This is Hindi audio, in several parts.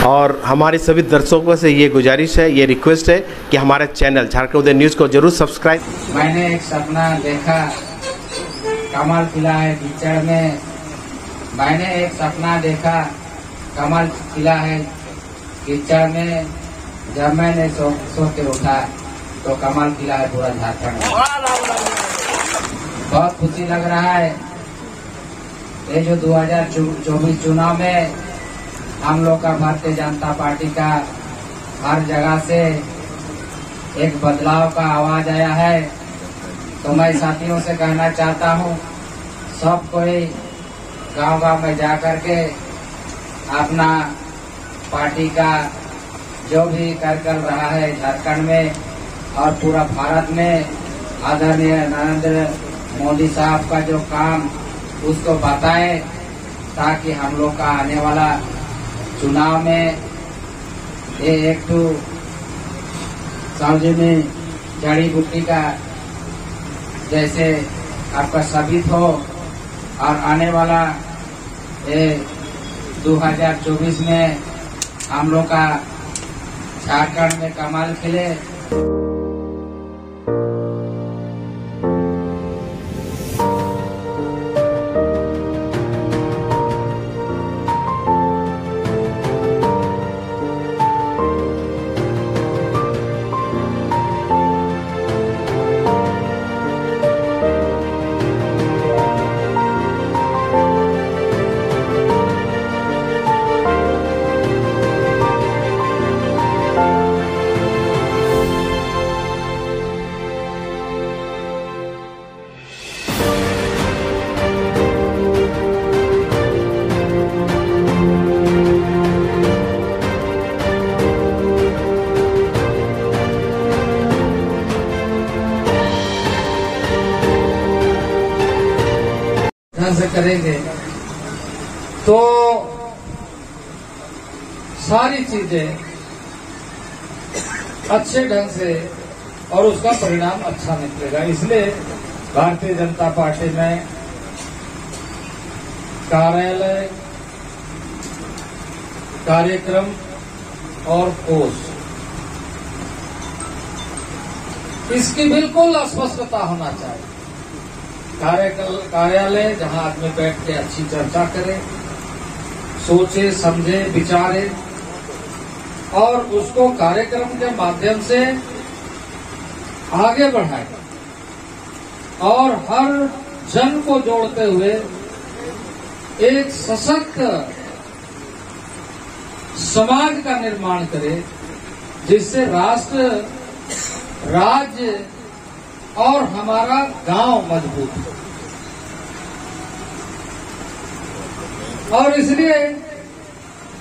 और हमारे सभी दर्शकों से ये गुजारिश है, ये रिक्वेस्ट है कि हमारे चैनल झारखंड उदय न्यूज़ को जरूर सब्सक्राइब। मैंने एक सपना देखा, कमल खिला है कीचड़ में। मैंने एक सपना देखा, कमल खिला है कीचड़ में। जब मैंने सो के उठा तो कमल खिला है पूरा झारखंड में। बहुत खुशी लग रहा है। ये जो 2024 चुनाव में हम लोग का भारतीय जनता पार्टी का हर जगह से एक बदलाव का आवाज आया है, तो मैं साथियों से कहना चाहता हूँ, सब कोई गांव-गांव में जा करके अपना पार्टी का जो भी कार्यक्रम रहा है झारखंड में और पूरा भारत में आदरणीय नरेंद्र मोदी साहब का जो काम उसको बताएं, ताकि हम लोग का आने वाला चुनाव में ये एक तो सार्वजनिक जड़ी बूटी का जैसे आपका साबित हो और आने वाला ये 2024 में हम लोग का झारखंड में कमाल खिले। से करेंगे तो सारी चीजें अच्छे ढंग से और उसका परिणाम अच्छा निकलेगा। इसलिए भारतीय जनता पार्टी में कार्यालय, कार्यक्रम और कोष, इसकी बिल्कुल स्पष्टता होना चाहिए। कार्यालय जहां आदमी बैठ के अच्छी चर्चा करे, सोचे, समझे, विचारे और उसको कार्यक्रम के माध्यम से आगे बढ़ाए और हर जन को जोड़ते हुए एक सशक्त समाज का निर्माण करे, जिससे राष्ट्र, राज्य और हमारा गांव मजबूत हो। और इसलिए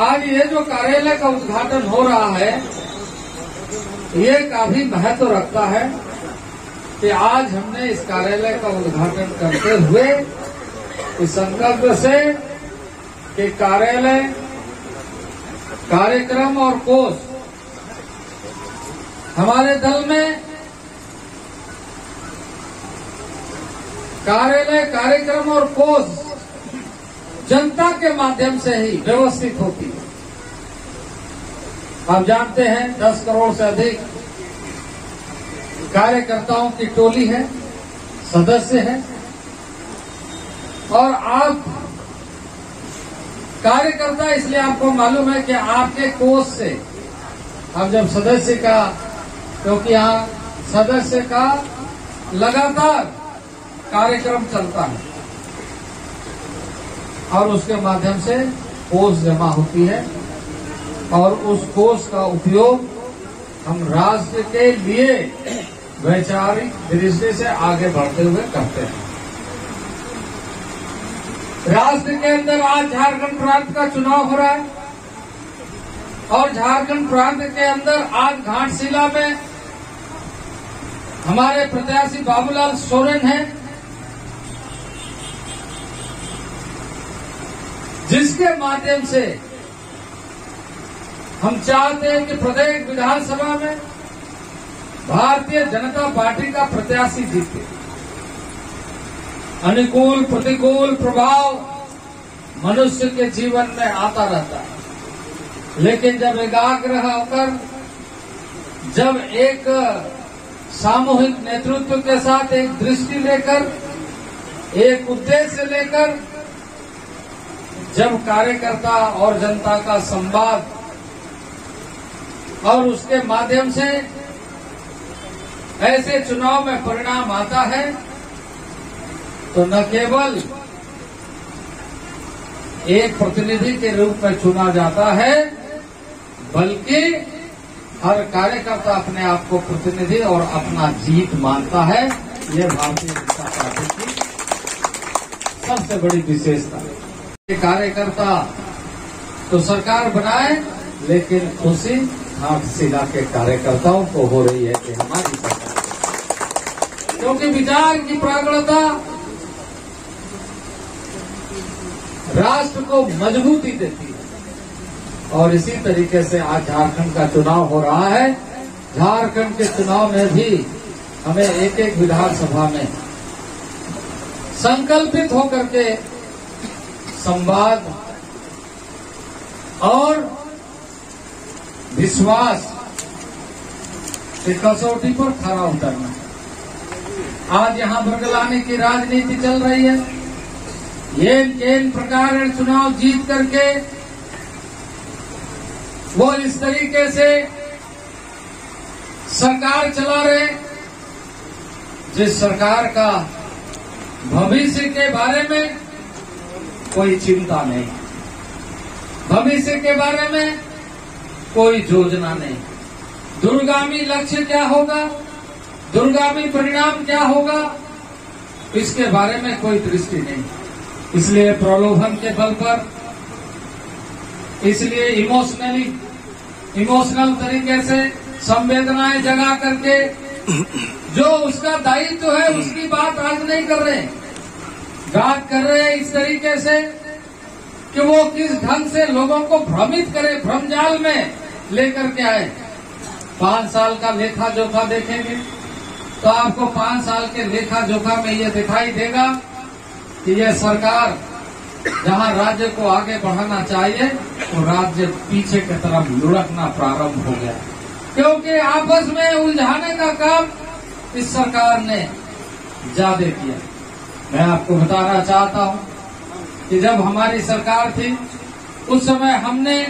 आज ये जो कार्यालय का उद्घाटन हो रहा है, ये काफी महत्व रखता है कि आज हमने इस कार्यालय का उद्घाटन करते हुए इस संकल्प से कि कार्यालय, कार्यक्रम और कोष हमारे दल में कार्यालय, कार्यक्रम और कोष जनता के माध्यम से ही व्यवस्थित होती है। आप जानते हैं 10 करोड़ से अधिक कार्यकर्ताओं की टोली है, सदस्य है और आप कार्यकर्ता, इसलिए आपको मालूम है कि आपके कोष से अब जब सदस्य का, क्योंकि यहाँ सदस्य का लगातार कार्यक्रम चलता है और उसके माध्यम से कोष जमा होती है और उस कोष का उपयोग हम राष्ट्र के लिए वैचारिक दृष्टि से आगे बढ़ते हुए करते हैं। राष्ट्र के अंदर आज झारखंड प्रांत का चुनाव हो रहा है और झारखंड प्रांत के अंदर आज घाटशिला में हमारे प्रत्याशी बाबूलाल सोरेन हैं, जिसके माध्यम से हम चाहते हैं कि प्रत्येक विधानसभा में भारतीय जनता पार्टी का प्रत्याशी जीते। अनुकूल प्रतिकूल प्रभाव मनुष्य के जीवन में आता रहता है, लेकिन जब एकाग्र होकर, जब एक सामूहिक नेतृत्व के साथ एक दृष्टि लेकर, एक उद्देश्य लेकर, जब कार्यकर्ता और जनता का संवाद और उसके माध्यम से ऐसे चुनाव में परिणाम आता है, तो न केवल एक प्रतिनिधि के रूप में चुना जाता है, बल्कि हर कार्यकर्ता अपने आप को प्रतिनिधि और अपना जीत मानता है। यह भारतीय जनता पार्टी की सबसे बड़ी विशेषता है। कार्यकर्ता तो सरकार बनाए, लेकिन खुशी घाटशिला के कार्यकर्ताओं को हो रही है कि हमारी सरकार, क्योंकि विचार की प्रगाढ़ता राष्ट्र को मजबूती देती है। और इसी तरीके से आज झारखंड का चुनाव हो रहा है। झारखंड के चुनाव में भी हमें एक एक विधानसभा में संकल्पित होकर के संवाद और विश्वास की कसौटी पर खरा उतरना है। आज यहाँ बरगलाने की राजनीति चल रही है। ये इन प्रकार चुनाव जीत करके वो इस तरीके से सरकार चला रहे, जिस सरकार का भविष्य के बारे में कोई चिंता नहीं, भविष्य के बारे में कोई योजना नहीं, दूरगामी लक्ष्य क्या होगा, दूरगामी परिणाम क्या होगा, इसके बारे में कोई दृष्टि नहीं। इसलिए प्रलोभन के बल पर, इसलिए इमोशनल तरीके से संवेदनाएं जगा करके जो उसका दायित्व है उसकी बात आज नहीं कर रहे, बात कर रहे हैं इस तरीके से कि वो किस ढंग से लोगों को भ्रमित करे, भ्रमजाल में लेकर के आए। 5 साल का लेखा जोखा देखेंगे तो आपको 5 साल के लेखा जोखा में ये दिखाई देगा कि यह सरकार जहां राज्य को आगे बढ़ाना चाहिए तो राज्य पीछे की तरफ लुढ़कना प्रारंभ हो गया, क्योंकि आपस में उलझाने का काम इस सरकार ने ज्यादा किया। मैं आपको बताना चाहता हूं कि जब हमारी सरकार थी उस समय हमने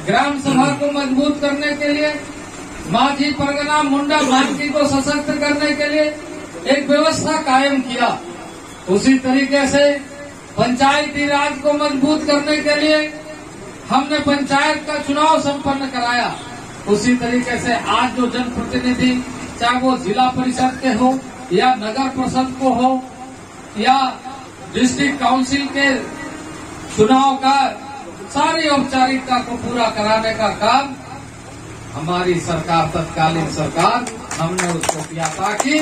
ग्राम सभा को मजबूत करने के लिए, माझी परगना मुंडा मानकी को सशक्त करने के लिए एक व्यवस्था कायम किया। उसी तरीके से पंचायती राज को मजबूत करने के लिए हमने पंचायत का चुनाव संपन्न कराया। उसी तरीके से आज जो जनप्रतिनिधि, चाहे वो जिला परिषद के हो या नगर परिषद को हो या डिस्ट्रिक्ट काउंसिल के चुनाव का सारी औपचारिकता को पूरा कराने का काम हमारी सरकार, तत्कालीन सरकार, हमने उसको किया ताकि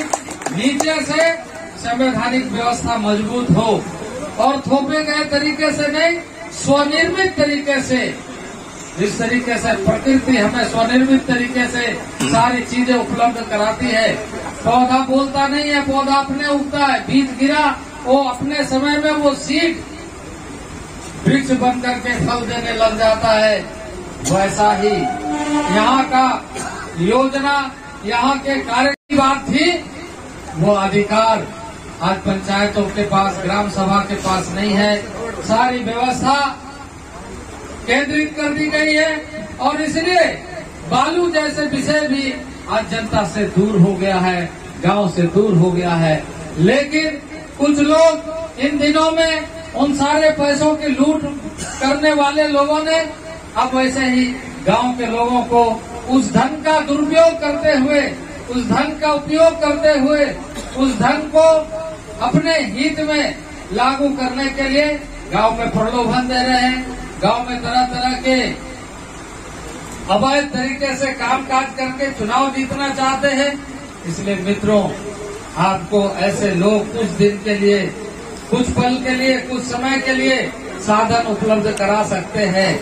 नीचे से संवैधानिक व्यवस्था मजबूत हो और थोपे गए तरीके से नहीं, स्वनिर्मित तरीके से, जिस तरीके से प्रकृति हमें स्वनिर्मित तरीके से सारी चीजें उपलब्ध कराती है। पौधा बोलता नहीं है, पौधा अपने उगता है, बीज गिरा वो अपने समय में वो सीड वृक्ष बन करके फल देने लग जाता है। वैसा ही यहाँ का योजना, यहाँ के कार्य की बात थी, वो अधिकार आज पंचायतों के पास, ग्राम सभा के पास नहीं है। सारी व्यवस्था केंद्रित कर दी गई है और इसलिए बालू जैसे विषय भी आज जनता से दूर हो गया है, गांव से दूर हो गया है। लेकिन कुछ लोग इन दिनों में उन सारे पैसों की लूट करने वाले लोगों ने अब वैसे ही गांव के लोगों को उस धन का दुरुपयोग करते हुए, उस धन का उपयोग करते हुए, उस धन को अपने हित में लागू करने के लिए गांव में प्रलोभन दे रहे हैं, गांव में तरह तरह के अवैध तरीके से कामकाज करके चुनाव जीतना चाहते हैं। इसलिए मित्रों, आपको ऐसे लोग कुछ दिन के लिए, कुछ पल के लिए, कुछ समय के लिए साधन उपलब्ध करा सकते हैं,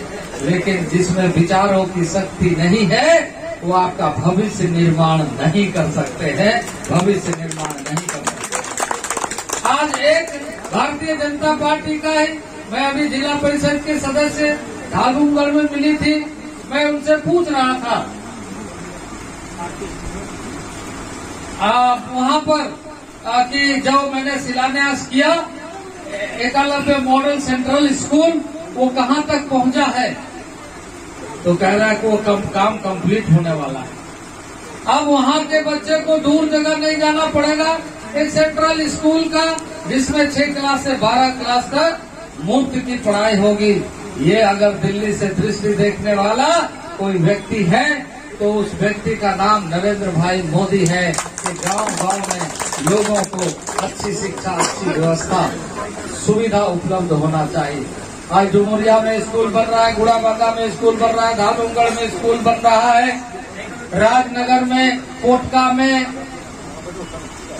लेकिन जिसमें विचारों की शक्ति नहीं है वो आपका भविष्य निर्माण नहीं कर सकते हैं, भविष्य निर्माण नहीं कर सकते। आज एक भारतीय जनता पार्टी का ही, मैं अभी जिला परिषद के सदस्य धालूगढ़ में मिली थी। मैं उनसे पूछ रहा था वहाँ पर कि जब मैंने शिलान्यास किया एकलव्य मॉडल सेंट्रल स्कूल वो कहाँ तक पहुँचा है, तो कह रहा है कि वो काम कंप्लीट होने वाला है। अब वहाँ के बच्चे को दूर जगह नहीं जाना पड़ेगा। एक सेंट्रल स्कूल का जिसमें 6 क्लास से 12 क्लास तक मुफ्त की पढ़ाई होगी। ये अगर दिल्ली से दृष्टि देखने वाला कोई व्यक्ति है तो उस व्यक्ति का नाम नरेंद्र भाई मोदी है कि गांव-गांव में लोगों को अच्छी शिक्षा, अच्छी व्यवस्था, सुविधा उपलब्ध होना चाहिए। आज डुमरिया में स्कूल बन रहा है, गुड़ाबागा में स्कूल बन रहा है, धालूगढ़ में स्कूल बन रहा है, राजनगर में, कोटका में,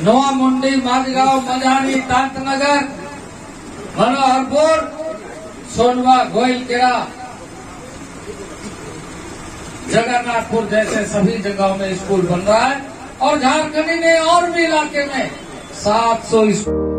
नवा मुंडी, माजगांव, मजानी, तांतनगर, मनोहरपुर, सोनवा, गोइलकेरा, जगन्नाथपुर जैसे सभी जगहों में स्कूल बन रहा है। और झारखंडी ने और भी इलाके में 700 स्कूल